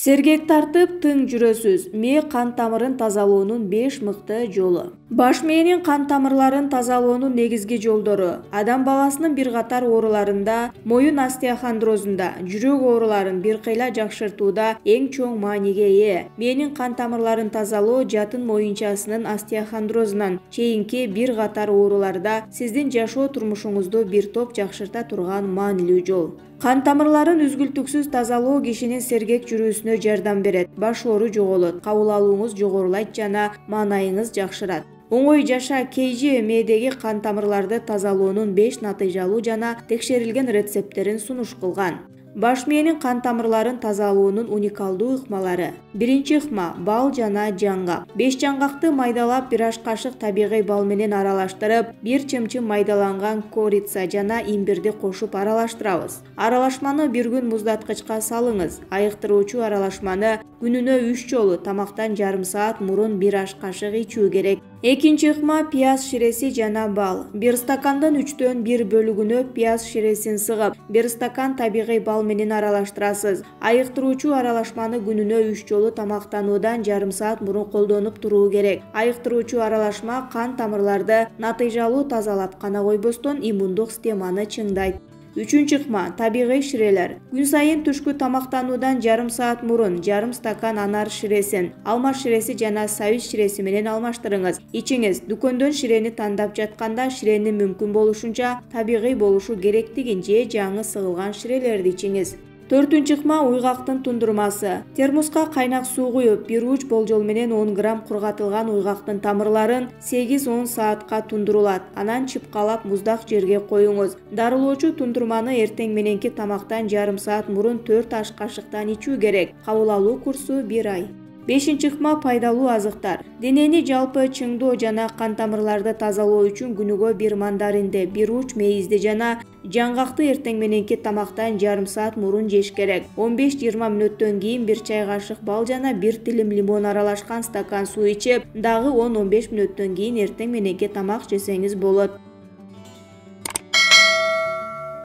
Сергек тартып тың жүрөсүз. Мээ кан тамырын тазалоонун 5 мыкты жолу. Баш мээнин кан тамырларын тазалоонун негизги жолдору. Адам баласынын бир катар ооруларында, моюн остеохондрозунда, жүрөк ооруларын бир кыйла жакшыртууда эң чоң мааниге ээ. Мээнин кан тамырларын тазалоо жатын моюнчасынын остеохондрозунан чейинки бир катар ооруларда сиздин жашоо турмушуңузду бир топ жакшырта турган маанилүү жол. Кан тамырларын үзгүлтүксүз тазалоо кишинин сергек жүрүүсүнө жардам берет. Баш оору жоголот, кабыл алууңуз жогорулайт жана маанайыңыз жакшырат. Оңой жаша KG мээдеги кан тамырларды тазалоонун 5 натыйжалуу жана текшерилген рецепттерин сунуш кылган. Баш мээнин кан тамырларын тазалоонун уникалдуу ыкмалары. Биринчи ыкма – бал жана жаңгак. 5 жаңгакты майдалап, 1 аш кашык табигый бал менен аралаштырып, 1 чымчым майдаланган корица жана имбирди кошуп аралаштырабыз. Аралашманы 1 күн муздаткычка салыңыз. Айыктыруучу аралашманы күнүнө 3 жолу тамактан жарым саат мурун 1 аш кашык ичүү керек. Экинчи ыкма – пияз ширеси жана бал. 1 стакандын 3төн 1 бөлүгүнө пияз ширесин сыгып, 1 стакан табигый бал менен аралаштырасыз. Айыктыруучу аралашманы күнүнө 3 жолу тамактануудан жарым саат мурун колдонуп туруу керек. Айыктыруучу аралашма кан тамырларды натыйжалуу тазалап гана койбостон иммундук системаны чыңдайт. Үчүнчү ыкма – табигый ширелер. Күн сайын түшкү тамактануудан жарым саат мурун жарым стакан анар ширесин, алма ширеси жана сабиз ширеси менен алмаштырыңыз. Ичиңиз. Дүкөндөн ширени тандап жатканда ширени мүмкүн болушунча табигый болушу керектигин же жаңы сыгылган ширелерди ичиңиз. Төртүнчү ыкма – уйгактын тундурмасы. Термоска кайнак суу куюп, 1 уч болжол менен 10 грамм кургатылган уйгактын тамырларын 8-10 саатка тундурулат. Анан чыпкалап муздак жерге коюңуз. Дарылоочу тундурманы эртең мененки тамактан жарым саат мурун 4 аш кашыктан ичүү керек. Кабыл алуу курсу 1 ай. Бешинчи ыкма – пайдалуу азыктар. Денени жалпы чыңдоо жана кан тамырларды тазалоо үчүн күнүгө 1 мандаринди, 1 уч мейизди жана жаңгакты эртең мененки тамактан жарым саат мурун жеш керек. 15-20 мүнөттөн кийин 1 чай кашык бал жана 1 тилим лимон аралашкан стакан суу ичип, дагы 10-15 мүнөттөн кийин эртең мененки тамак жесеңиз болот.